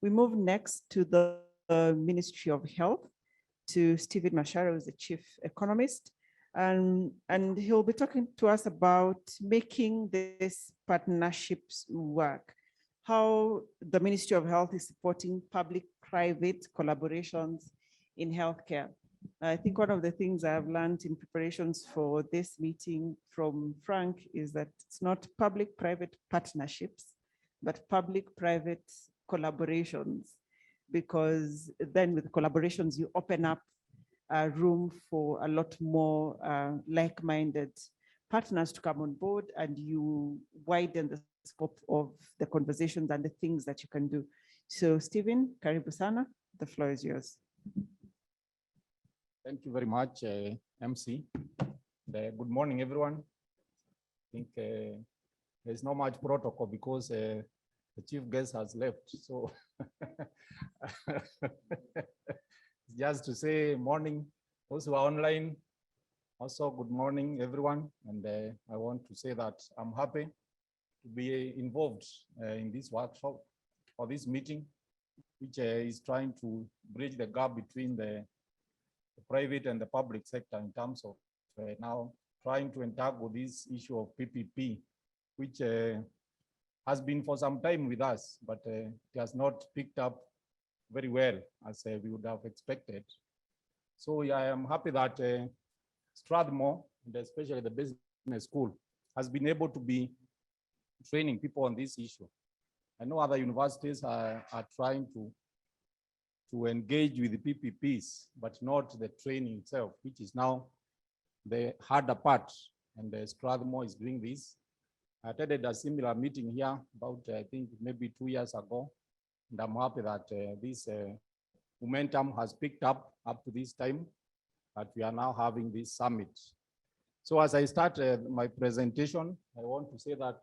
We move next to the Ministry of Health, to Stephen Macharia, who's the Chief Economist. And he'll be talking to us about making these partnerships work, how the Ministry of Health is supporting public-private collaborations in healthcare. I think one of the things I've learned in preparations for this meeting from Frank is that it's not public-private partnerships, but public-private collaborations, because then with collaborations, you open up room for a lot more like-minded partners to come on board, and you widen the scope of the conversations and the things that you can do. So Stephen, karibu sana, the floor is yours. Thank you very much, MC. Good morning, everyone. I think there's not much protocol because the chief guest has left. So just to say morning, those who are online, also good morning, everyone. And I want to say that I'm happy to be involved in this workshop or this meeting, which is trying to bridge the gap between the private and the public sector in terms of now trying to tackle this issue of PPP, which has been for some time with us, but it has not picked up very well as we would have expected. So yeah, I am happy that Strathmore, and especially the business school, has been able to be training people on this issue. I know other universities are trying to engage with the PPPs, but not the training itself, which is now the harder part. And Strathmore is doing this. I attended a similar meeting here about, I think, maybe 2 years ago. And I'm happy that this momentum has picked up to this time, that we are now having this summit. So as I start my presentation, I want to say that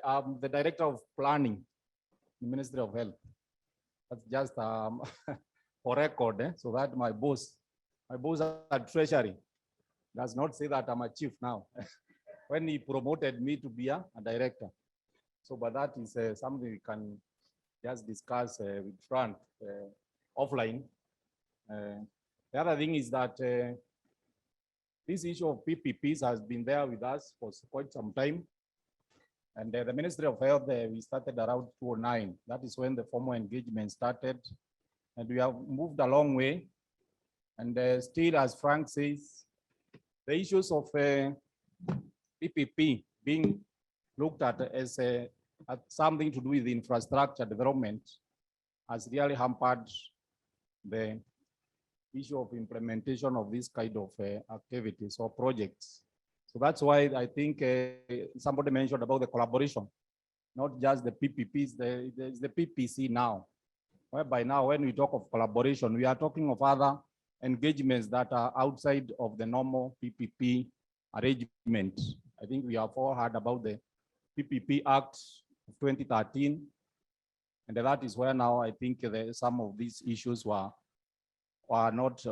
I'm the Director of Planning in the Ministry of Health. That's just for record, so that my boss at Treasury does not say that I'm a chief now. When he promoted me to be a director. So, but that is something we can just discuss with Frank offline. The other thing is that this issue of PPPs has been there with us for quite some time. And the Ministry of Health, we started around 2009. That is when the formal engagement started. And we have moved a long way. And still, as Frank says, the issues of PPP being looked at as something to do with infrastructure development has really hampered the issue of implementation of this kind of activities or projects. So that's why I think somebody mentioned about the collaboration, not just the PPPs, there's the PPC now, whereby now when we talk of collaboration, we are talking of other engagements that are outside of the normal PPP arrangement. I think we have all heard about the PPP Act of 2013, and that is where now I think some of these issues were not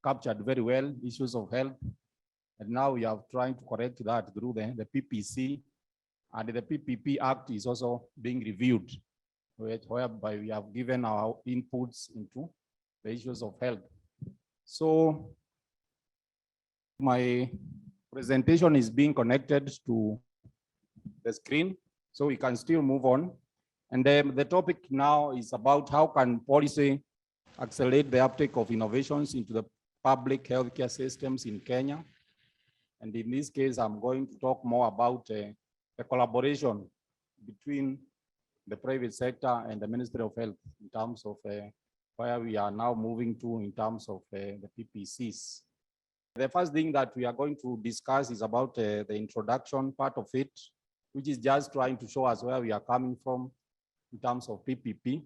captured very well, issues of health. And now we are trying to correct that through the PPC, and the PPP Act is also being reviewed, whereby we have given our inputs into the issues of health. So my presentation is being connected to the screen, so we can still move on. And the topic now is about how can policy accelerate the uptake of innovations into the public healthcare systems in Kenya. And in this case, I'm going to talk more about the collaboration between the private sector and the Ministry of Health in terms of where we are now moving to in terms of the PPCs. The first thing that we are going to discuss is about the introduction part of it, which is just trying to show us where we are coming from in terms of PPP.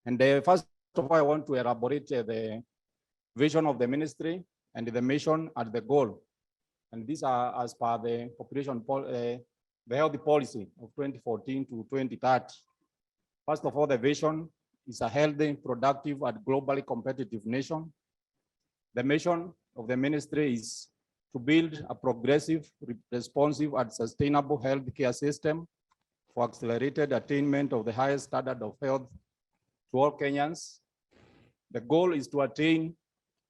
And first of all, I want to elaborate the vision of the ministry and the mission and the goal. And these are as per the the health policy of 2014 to 2030. First of all, the vision is a healthy, productive, and globally competitive nation. The mission of the ministry is to build a progressive, responsive, and sustainable healthcare system for accelerated attainment of the highest standard of health to all Kenyans. The goal is to attain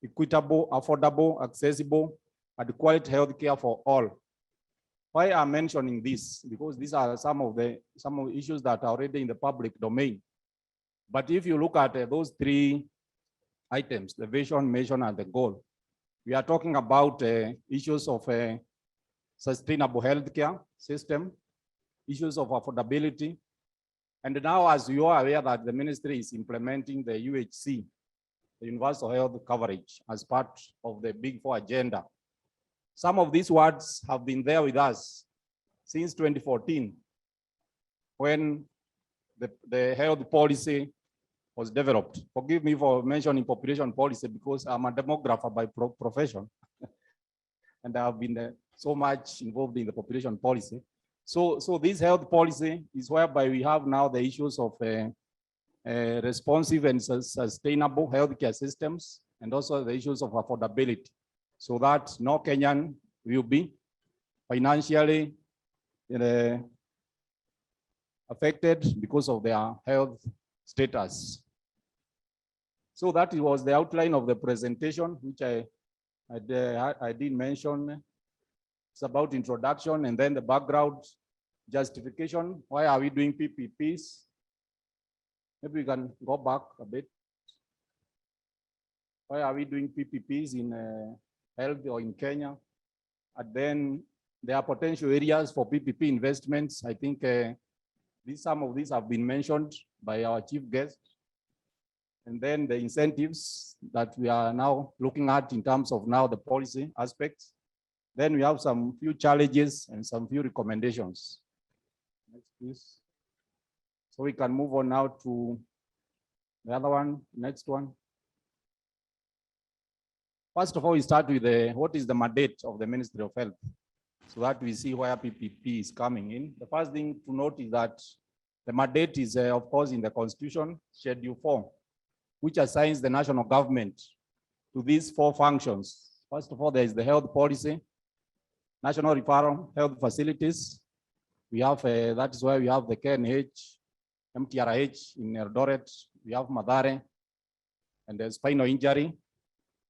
equitable, affordable, accessible, and quality health care for all. Why I'm mentioning this? Because these are some of the issues that are already in the public domain. But if you look at those three items, the vision, mission, and the goal, we are talking about issues of sustainable healthcare system, issues of affordability. And now, as you are aware that the ministry is implementing the UHC, the universal health coverage, as part of the Big Four agenda. Some of these words have been there with us since 2014, when the health policy was developed. Forgive me for mentioning population policy because I'm a demographer by profession. And I've been so much involved in the population policy. So this health policy is whereby we have now the issues of responsive and sustainable healthcare systems, and also the issues of affordability, so that no Kenyan will be financially affected because of their health status. So that was the outline of the presentation, which I did mention. It's about introduction and then the background, justification. Why are we doing PPPs? Maybe we can go back a bit. Why are we doing PPPs in health or in Kenya? And then there are potential areas for PPP investments. I think some of these have been mentioned by our chief guest. And then the incentives that we are now looking at in terms of now the policy aspects. Then we have some few challenges and some few recommendations. Next, please. So we can move on now to the other one, next one. First of all, we start with what is the mandate of the Ministry of Health, so that we see where PPP is coming in. The first thing to note is that the mandate is, of course, in the Constitution, Schedule 4, which assigns the national government to these 4 functions. First of all, there is the health policy, national referral health facilities. We have, that is why we have the KNH, MTRH in Eldoret, we have Macharia, and the spinal injury.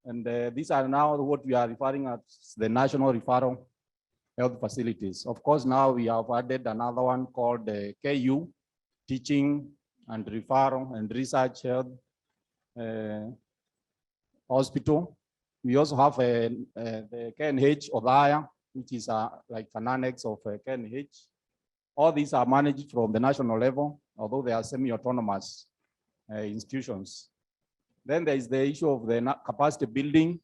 And these are now what we are referring as the national referral health facilities. Of course, now we have added another one called the KU, Teaching and Referral and Research Health Hospital. We also have the KNH Odaya, which is like an annex of KNH. All these are managed from the national level, although they are semi-autonomous institutions. Then there is the issue of the capacity building.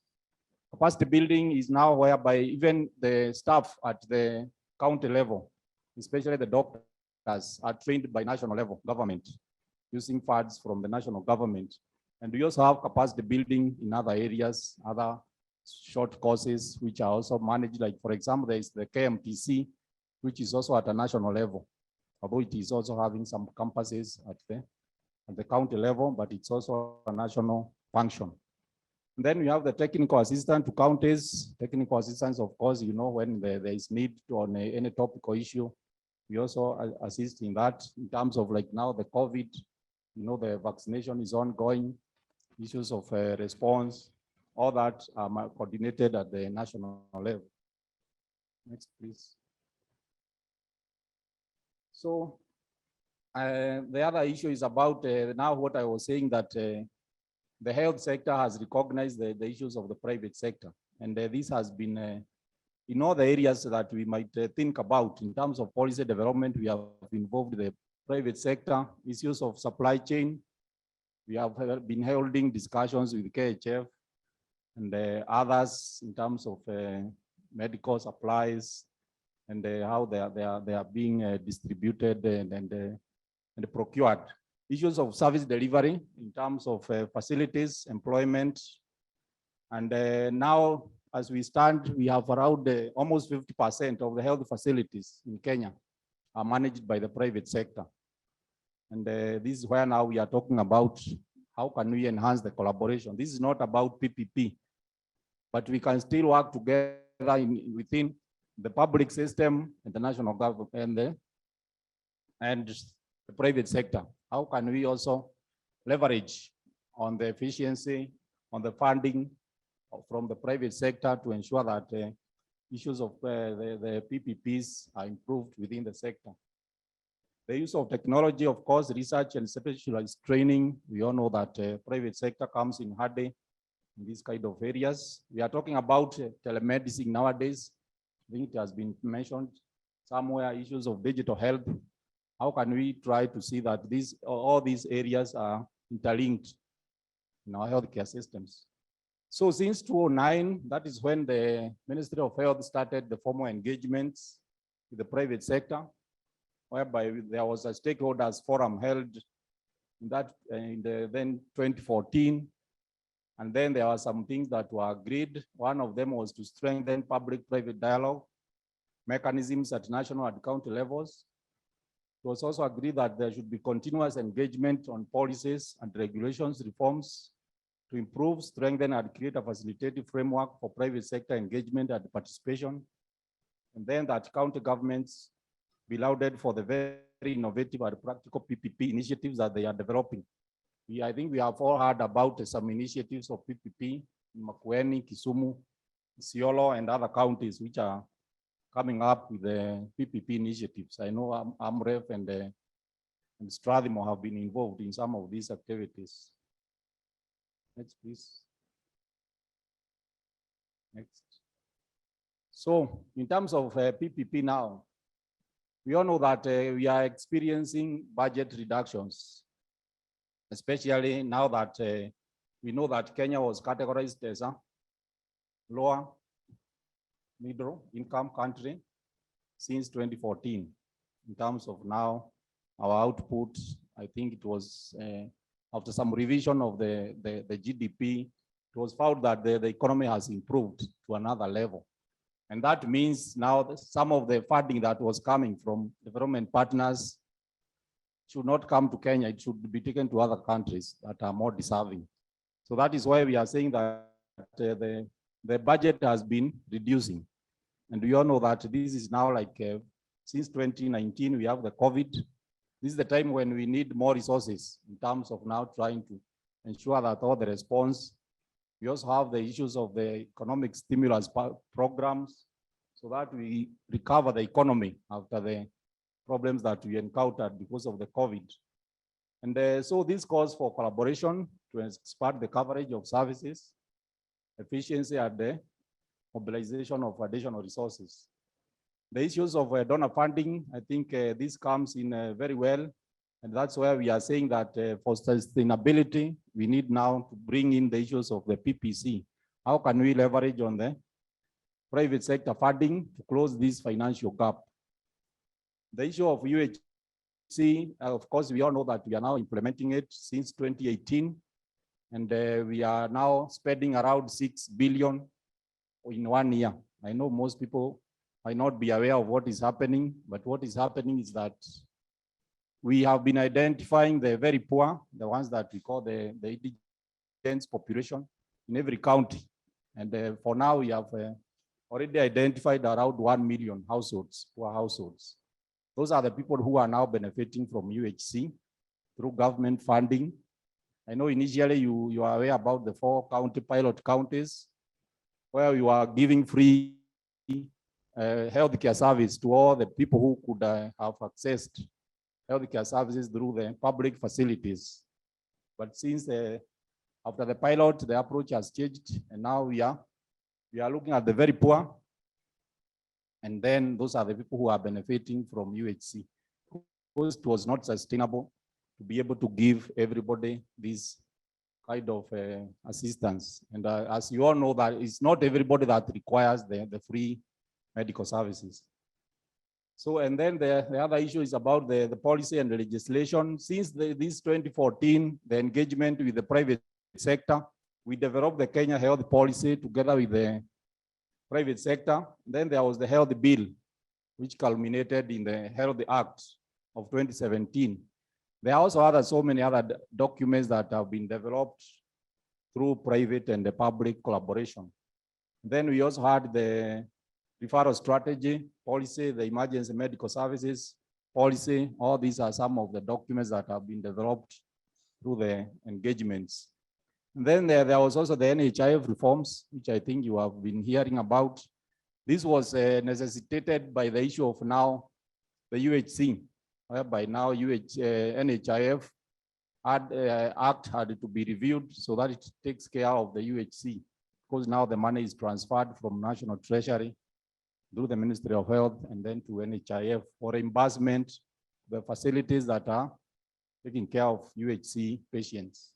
Capacity building is now whereby even the staff at the county level, especially the doctors, are trained by national level government, using funds from the national government. And we also have capacity building in other areas, other short courses, which are also managed. Like, for example, there is the KMTC, which is also at a national level, although it is also having some campuses at the county level, but it's also a national function. And then we have the technical assistant to counties. Technical assistance, of course, you know, when there is need on any topical issue, we also assist in that. In terms of like now the COVID, you know, the vaccination is ongoing, issues of response, all that are coordinated at the national level. Next, please. So the other issue is about now what I was saying, that the health sector has recognized the issues of the private sector. And this has been in all the areas that we might think about in terms of policy development. We have involved the private sector, issues of supply chain. We have been holding discussions with KHF and others in terms of medical supplies and how they are being distributed and procured. Issues of service delivery in terms of facilities, employment. And now, as we stand, we have around almost 50% of the health facilities in Kenya are managed by the private sector. And this is where now we are talking about how can we enhance the collaboration. This is not about PPP, but we can still work together within the public system and the national government and and the private sector. How can we also leverage on the efficiency, on the funding from the private sector to ensure that issues of the PPPs are improved within the sector? The use of technology, of course, research and specialized training. We all know that private sector comes in handy in these kind of areas. We are talking about telemedicine nowadays. I think it has been mentioned somewhere, issues of digital health. How can we try to see that all these areas are interlinked in our healthcare systems? So since 2009, that is when the Ministry of Health started the formal engagements with the private sector, whereby there was a stakeholders forum held in then 2014. And then there were some things that were agreed. One of them was to strengthen public-private dialogue mechanisms at national and county levels. It was also agreed that there should be continuous engagement on policies and regulations reforms to improve, strengthen, and create a facilitative framework for private sector engagement and participation. And then that county governments be lauded for the very innovative and practical PPP initiatives that they are developing. I think we have all heard about some initiatives of PPP in Makueni, Kisumu, Isiolo, and other counties which are coming up with the PPP initiatives. I know AMREF and Strathmore have been involved in some of these activities. Next, please. Next. So in terms of PPP now, we all know that we are experiencing budget reductions, especially now that we know that Kenya was categorized as a lower middle income country since 2014. In terms of now, our output, I think it was after some revision of the GDP, it was found that the economy has improved to another level. And that means now that some of the funding that was coming from development partners should not come to Kenya. It should be taken to other countries that are more deserving. So that is why we are saying that the budget has been reducing. And we all know that this is now like, since 2019, we have the COVID. This is the time when we need more resources in terms of now trying to ensure that all the response. We also have the issues of the economic stimulus programs so that we recover the economy after the problems that we encountered because of the COVID. And so this calls for collaboration to expand the coverage of services, efficiency, and the mobilization of additional resources. The issues of donor funding, I think this comes in very well. And that's where we are saying that for sustainability, we need now to bring in the issues of the PPC. How can we leverage on the private sector funding to close this financial gap? The issue of UHC, of course, we all know that we are now implementing it since 2018. And we are now spending around 6 billion in 1 year. I know most people might not be aware of what is happening, but what is happening is that we have been identifying the very poor, the ones that we call the indigent population in every county. And for now, we have already identified around 1 million households, poor households. Those are the people who are now benefiting from UHC through government funding. I know initially you are aware about the 4 county pilot counties where you are giving free healthcare service to all the people who could have accessed healthcare services through the public facilities. But since after the pilot, the approach has changed, and now we are looking at the very poor, and then those are the people who are benefiting from UHC. Because it was not sustainable to be able to give everybody this kind of assistance. And as you all know, that it's not everybody that requires the free medical services. So, and then the other issue is about the policy and the legislation. Since this 2014, the engagement with the private sector, we developed the Kenya Health Policy together with the private sector. Then there was the Health Bill, which culminated in the Health Act of 2017. There are also so many other documents that have been developed through private and the public collaboration. Then we also had the referral strategy policy, the emergency medical services policy. All these are some of the documents that have been developed through the engagements. And then there was also the NHIF reforms, which I think you have been hearing about. This was necessitated by the issue of now the UHC, whereby now NHIF Act had to be reviewed so that it takes care of the UHC, because now the money is transferred from National Treasury through the Ministry of Health and then to NHIF for reimbursement, the facilities that are taking care of UHC patients.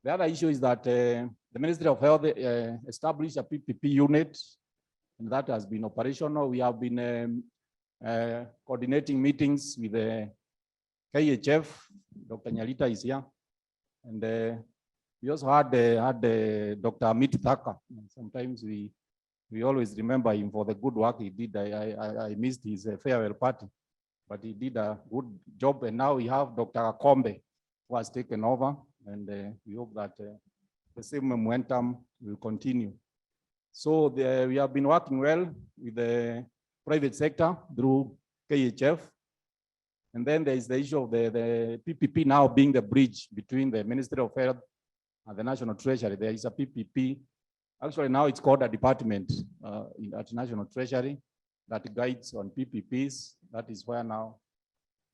The other issue is that the Ministry of Health established a PPP unit, and that has been operational. We have been coordinating meetings with the KHF. Dr. Nyalita is here, and we also had Dr. Amit Thaka. Sometimes we always remember him for the good work he did. I missed his farewell party, but he did a good job. And now we have Dr. Akombe, who has taken over, and we hope that the same momentum will continue. So we have been working well with the private sector through KHF. And then there is the issue of the PPP now being the bridge between the Ministry of Health and the National Treasury. There is a PPP. Actually, now it's called a department at National Treasury that guides on PPPs. That is where now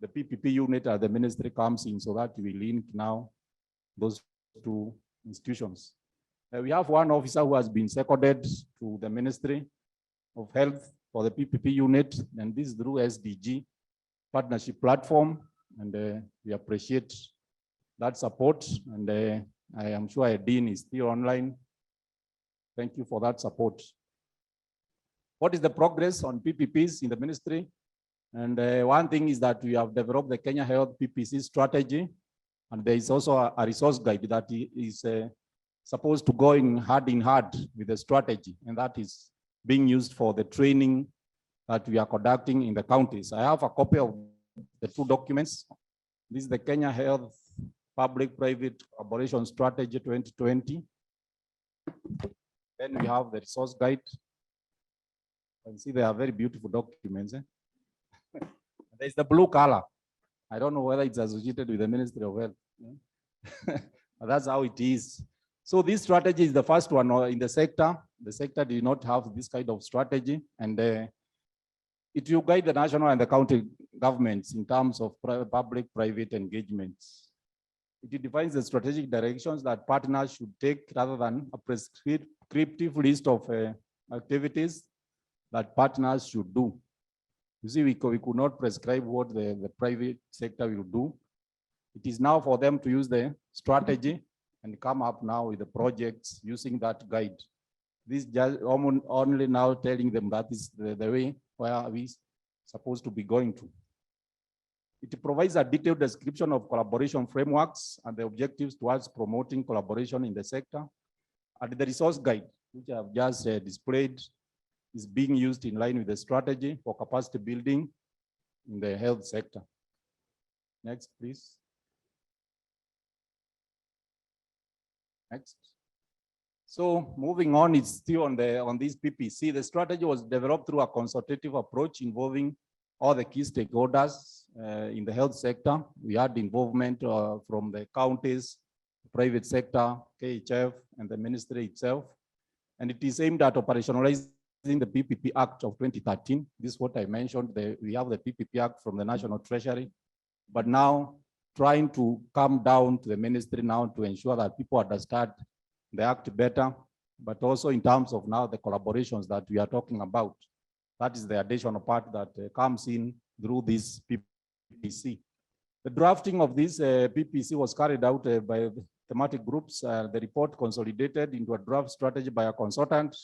the PPP unit at the ministry comes in, so that we link now those two institutions. We have one officer who has been seconded to the Ministry of Health for the PPP unit, and this is through SDG partnership platform, and we appreciate that support, and I am sure Dean is still online. Thank you for that support. What is the progress on PPPs in the ministry? And one thing is that we have developed the Kenya Health PPC strategy, and there is also a resource guide that is supposed to go in hand with the strategy, and that is being used for the training that we are conducting in the counties. I have a copy of the two documents. This is the Kenya Health Public-Private Collaboration Strategy 2020. Then we have the resource guide. You can see they are very beautiful documents. There's the blue color. I don't know whether it's associated with the Ministry of Health. But that's how it is. So this strategy is the first one in the sector. The sector did not have this kind of strategy, and it will guide the national and the county governments in terms of public-private engagements. It defines the strategic directions that partners should take rather than a prescriptive list of activities that partners should do. You see, we could not prescribe what the private sector will do. It is now for them to use the strategy and come up now with the projects using that guide. This just only now telling them that is the way where we supposed to be going to. It provides a detailed description of collaboration frameworks and the objectives towards promoting collaboration in the sector. And the resource guide, which I have just displayed, is being used in line with the strategy for capacity building in the health sector. Next, please. Next. So moving on, it's still on this PPC. The strategy was developed through a consultative approach involving all the key stakeholders in the health sector. We had involvement from the counties, private sector, KHF, and the ministry itself. And it is aimed at operationalizing the PPP Act of 2013. This is what I mentioned. We have the PPP Act from the National Treasury, but now trying to come down to the ministry now to ensure that people understand the act better, but also in terms of now the collaborations that we are talking about. That is the additional part that comes in through this PPC. The drafting of this PPC was carried out by thematic groups. The report consolidated into a draft strategy by a consultant.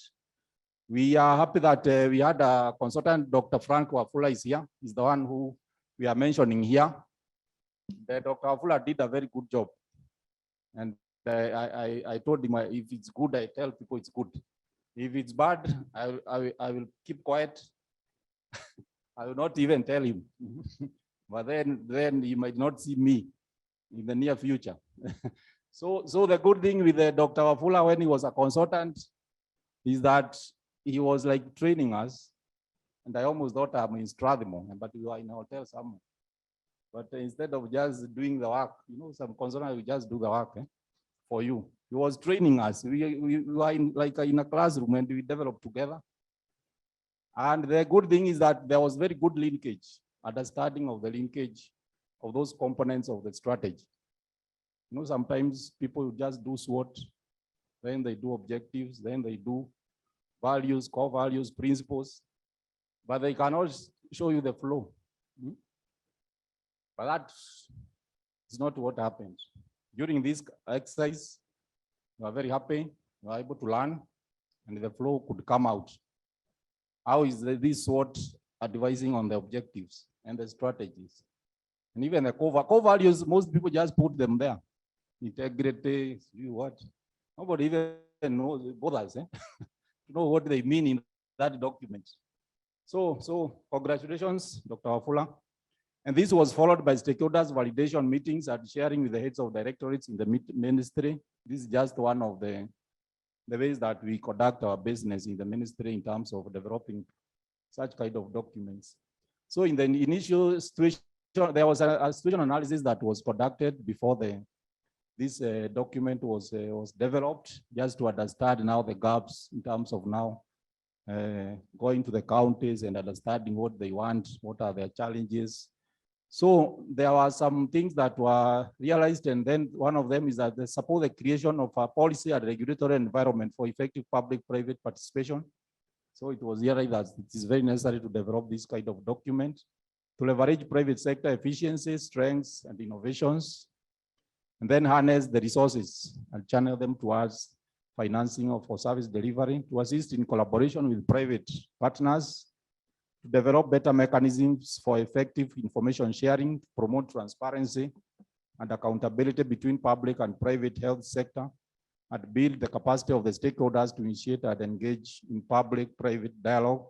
We are happy that we had a consultant, Dr. Frank Wafula is here. He's the one who we are mentioning here. Dr. Wafula did a very good job. And I told him, if it's good, I tell people it's good. If it's bad, I will keep quiet. I will not even tell him. But then he might not see me in the near future. So the good thing with Dr. Wafula when he was a consultant is that he was like training us And I almost thought I'm in Strathmore, but we were in a hotel somewhere. But instead of just doing the work, some consultant will just do the work for you. He was training us. We were in a classroom and we developed together. And the good thing is that there was very good linkage, understanding of the linkage of those components of the strategy. Sometimes people just do SWOT, then they do objectives, then they do values, core values, principles, but they cannot show you the flow. But that is not what happened. During this exercise, we were very happy, we were able to learn, and the flow could come out. How is this SWOT advising on the objectives and the strategies? And even the core values, most people just put them there. Integrity, what? Nobody even knows, bothers, to know what they mean in that document. So congratulations, Dr. Wafula. And this was followed by stakeholders validation meetings and sharing with the heads of directorates in the ministry. This is just one of the ways that we conduct our business in the ministry in terms of developing such kind of documents. So in the initial situation, there was a situation analysis that was conducted before this document was developed, just to understand now the gaps in terms of now going to the counties and understanding what they want, what are their challenges. So there were some things that were realized, and then one of them is that they support the creation of a policy and regulatory environment for effective public-private participation. So it was realized that it is very necessary to develop this kind of document to leverage private sector efficiencies, strengths, and innovations, and then harness the resources and channel them towards financing for service delivery, to assist in collaboration with private partners, to develop better mechanisms for effective information sharing, to promote transparency and accountability between public and private health sector, and build the capacity of the stakeholders to initiate and engage in public-private dialogue,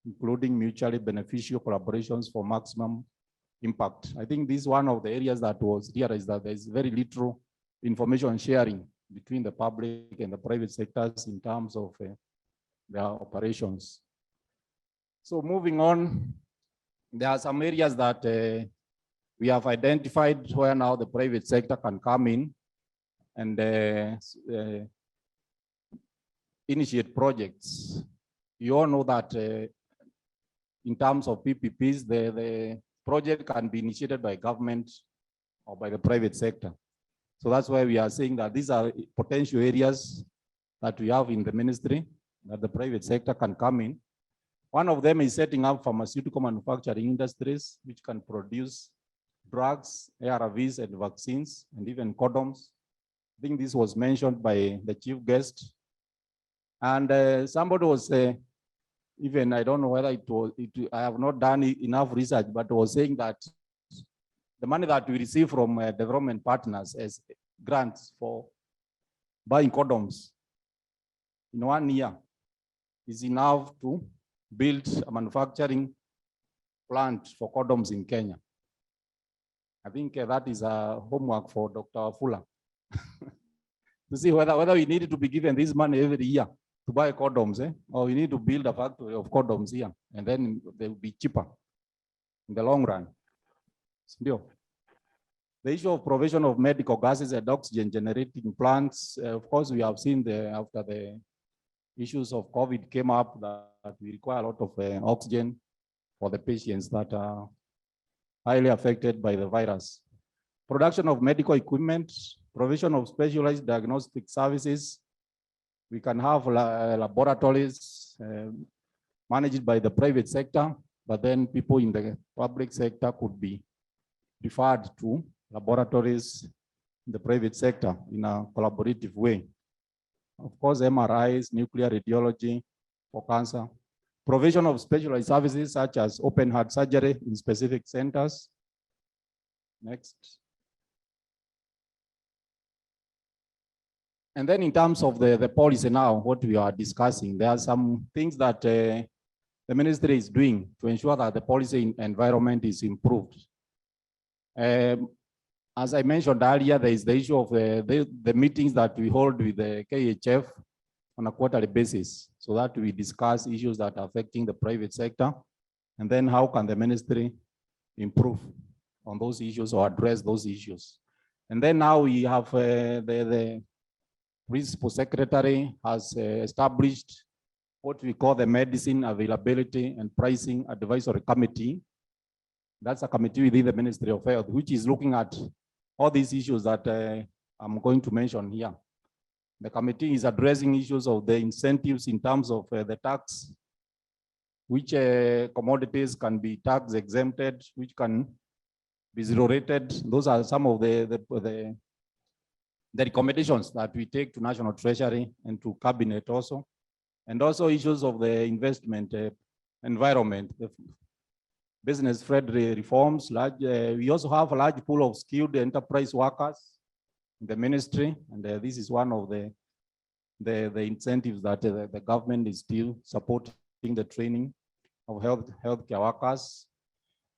including mutually beneficial collaborations for maximum impact. I think this is one of the areas that was realized that there is very little information sharing between the public and the private sectors in terms of their operations. So moving on, there are some areas that we have identified where now the private sector can come in and initiate projects. You all know that in terms of PPPs, the project can be initiated by government or by the private sector. So that's why we are saying that these are potential areas that we have in the ministry that the private sector can come in. One of them is setting up pharmaceutical manufacturing industries, which can produce drugs, ARVs, and vaccines, and even condoms. I think this was mentioned by the chief guest. And somebody was even, I don't know whether I have not done enough research, but was saying that the money that we receive from development partners as grants for buying condoms in 1 year is enough to build a manufacturing plant for condoms in Kenya. I think that is a homework for Dr. Wafula to see whether we need to be given this money every year to buy condoms, or we need to build a factory of condoms here, and then they will be cheaper in the long run. Still, the issue of provision of medical gases and oxygen generating plants, of course, we have seen after the issues of COVID came up that we require a lot of oxygen for the patients that are highly affected by the virus. Production of medical equipment, provision of specialized diagnostic services. We can have laboratories managed by the private sector, but then people in the public sector could be referred to laboratories in the private sector in a collaborative way. Of course, MRIs, nuclear radiology for cancer. Provision of specialized services such as open heart surgery in specific centers. Next. And then in terms of the policy now, what we are discussing, there are some things that the ministry is doing to ensure that the policy environment is improved. As I mentioned earlier, there is the issue of the meetings that we hold with the KHF on a quarterly basis, so that we discuss issues that are affecting the private sector And then how can the ministry improve on those issues or address those issues? And then now we have the principal secretary has established what we call the Medicine Availability and Pricing Advisory Committee. That's a committee within the Ministry of Health, which is looking at all these issues that I'm going to mention here. The committee is addressing issues of the incentives in terms of the tax, which commodities can be tax exempted, which can be zero rated. Those are some of the recommendations that we take to National Treasury and to Cabinet also. And also issues of the investment environment, the business-friendly reforms. We also have a large pool of skilled enterprise workers in the ministry, and this is one of the incentives that the government is still supporting the training of healthcare workers.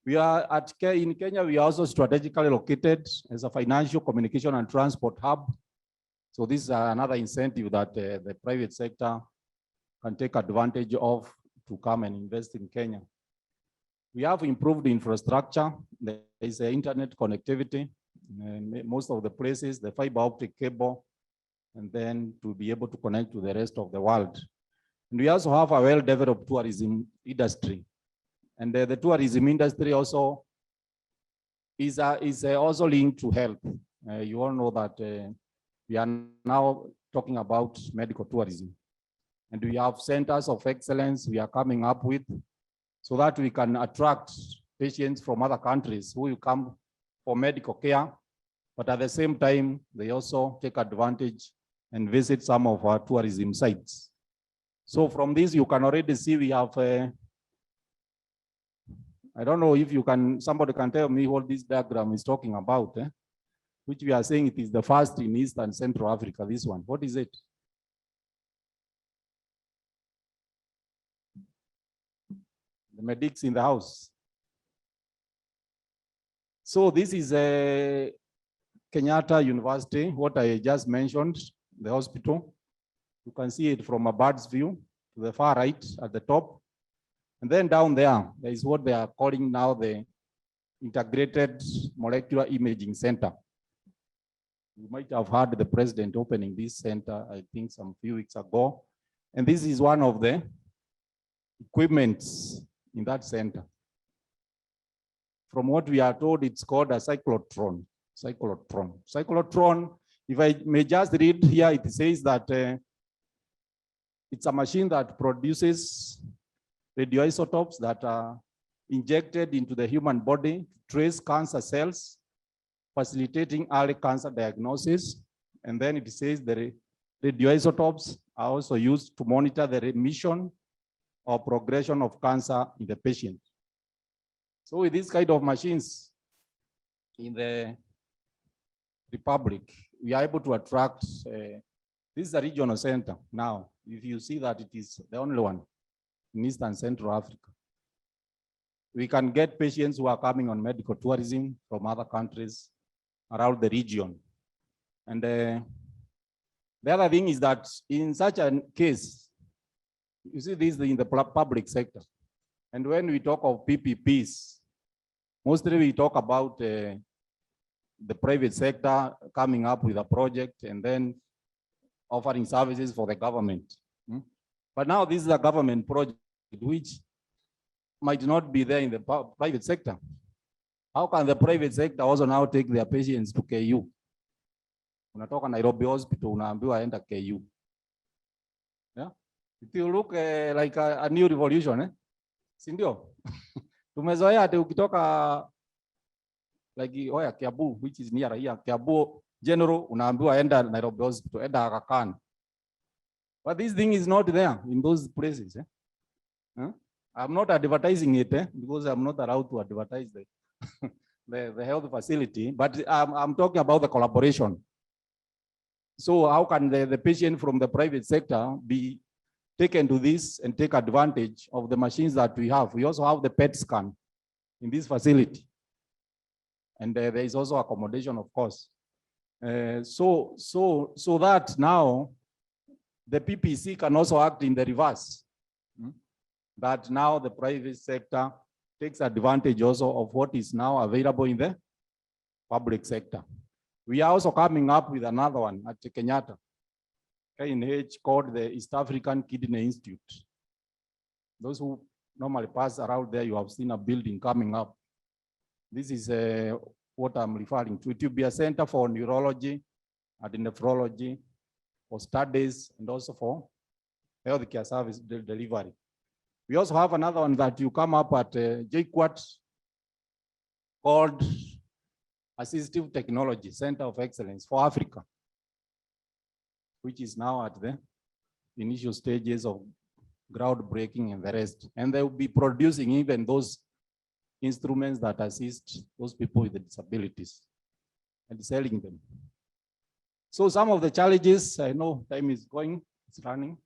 We are in Kenya, we are also strategically located as a financial, communication, and transport hub. So this is another incentive that the private sector can take advantage of to come and invest in Kenya. We have improved infrastructure. There is internet connectivity in most of the places, the fiber optic cable, and then to be able to connect to the rest of the world. And we also have a well-developed tourism industry. And the tourism industry also is also linked to health. You all know that we are now talking about medical tourism. And we have centers of excellence we are coming up with so that we can attract patients from other countries who will come for medical care, but at the same time, they also take advantage and visit some of our tourism sites. So from this, you can already see we have, I don't know if you can, somebody can tell me what this diagram is talking about, which we are saying it is the first in East and Central Africa, this one. What is it? The medics in the house. So this is a Kenyatta University, what I just mentioned, the hospital. You can see it from a bird's view to the far right at the top. And then down there is what they are calling now the Integrated Molecular Imaging Center. You might have heard the president opening this center, I think some few weeks ago. And this is one of the equipments in that center. From what we are told, it's called a cyclotron. Cyclotron, if I may just read here, it says that it's a machine that produces radioisotopes that are injected into the human body to trace cancer cells, facilitating early cancer diagnosis. And then it says the radioisotopes are also used to monitor the remission or progression of cancer in the patient. So with this kind of machines in the Republic, we are able to attract, this is a regional center now. If you see that it is the only one in East and Central Africa. We can get patients who are coming on medical tourism from other countries around the region. And the other thing is that in such a case, you see this in the public sector. And when we talk of PPPs, mostly we talk about the private sector coming up with a project and then offering services for the government. But now this is a government project which might not be there in the private sector. How can the private sector also now take their patients to KU? Unatoka Nairobi Hospital, unaambiwa enda KU. Yeah? It will look like a new revolution, eh? Sindio? Tumezoea ati ukitoka like oya Kiabu, which is near here, Kiabu General, unaambiwa enda Nairobi Hospital, enda Aga Khan. But this thing is not there in those places. Eh? Huh? I'm not advertising it because I'm not allowed to advertise the health facility, but I'm talking about the collaboration. So how can the patient from the private sector be taken to this and take advantage of the machines that we have? We also have the PET scan in this facility. And there is also accommodation, of course. So that now the PPC can also act in the reverse. That now the private sector takes advantage also of what is now available in the public sector. We are also coming up with another one at Kenyatta, KNH, called the East African Kidney Institute. Those who normally pass around there, you have seen a building coming up. This is what I'm referring to. It will be a center for neurology and nephrology, for studies, and also for healthcare service delivery. We also have another one that you come up at JQuat called Assistive Technology Center of Excellence for Africa, which is now at the initial stages of groundbreaking and the rest. And they will be producing even those instruments that assist those people with the disabilities and selling them. So some of the challenges, I know time is going, it's running.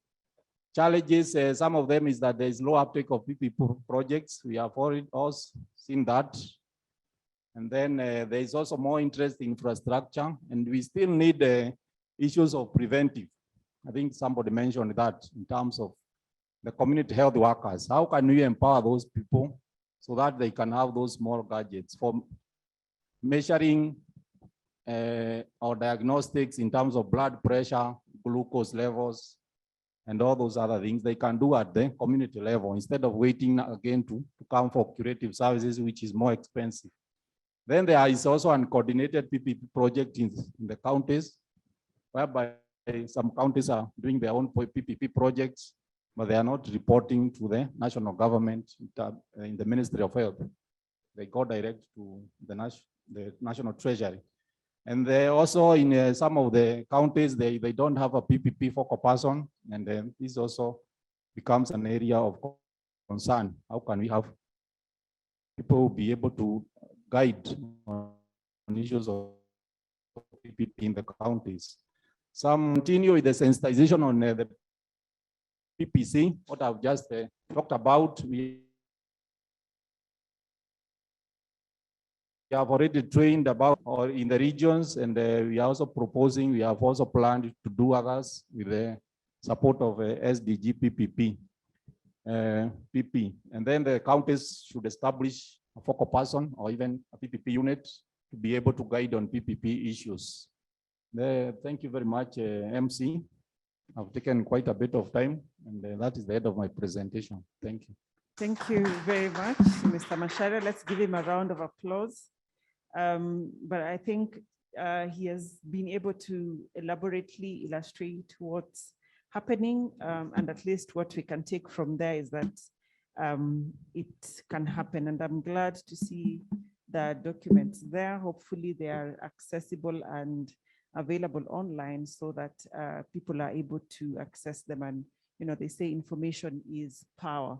Challenges, some of them is that there is low uptake of PPP projects. We have already also seen that. And then there is also more interest in infrastructure, and we still need issues of preventive. I think somebody mentioned that in terms of the community health workers. How can we empower those people so that they can have those small gadgets for measuring or diagnostics in terms of blood pressure, glucose levels, and all those other things they can do at the community level instead of waiting again to come for curative services, which is more expensive. Then there is also an coordinated PPP project in the counties, whereby some counties are doing their own PPP projects, but they are not reporting to the national government in the Ministry of Health. They go direct to the National Treasury. And they also in some of the counties, they don't have a PPP focal person, and this also becomes an area of concern. How can we have people be able to guide on issues of PPP in the counties? Some continue with the sensitization on the PPC, what I've just talked about. We have already trained about or in the regions, and we are also proposing, we have also planned to do others with the support of SDG PPP. PP. And then the counties should establish a focal person or even a PPP unit to be able to guide on PPP issues. Thank you very much, MC. I've taken quite a bit of time, and that is the end of my presentation. Thank you. Thank you very much, Mr. Macharia. Let's give him a round of applause. But I think he has been able to elaborately illustrate what's happening, and at least what we can take from there is that it can happen. And I'm glad to see the documents there. Hopefully they are accessible and available online so that people are able to access them. And, you know, they say information is power.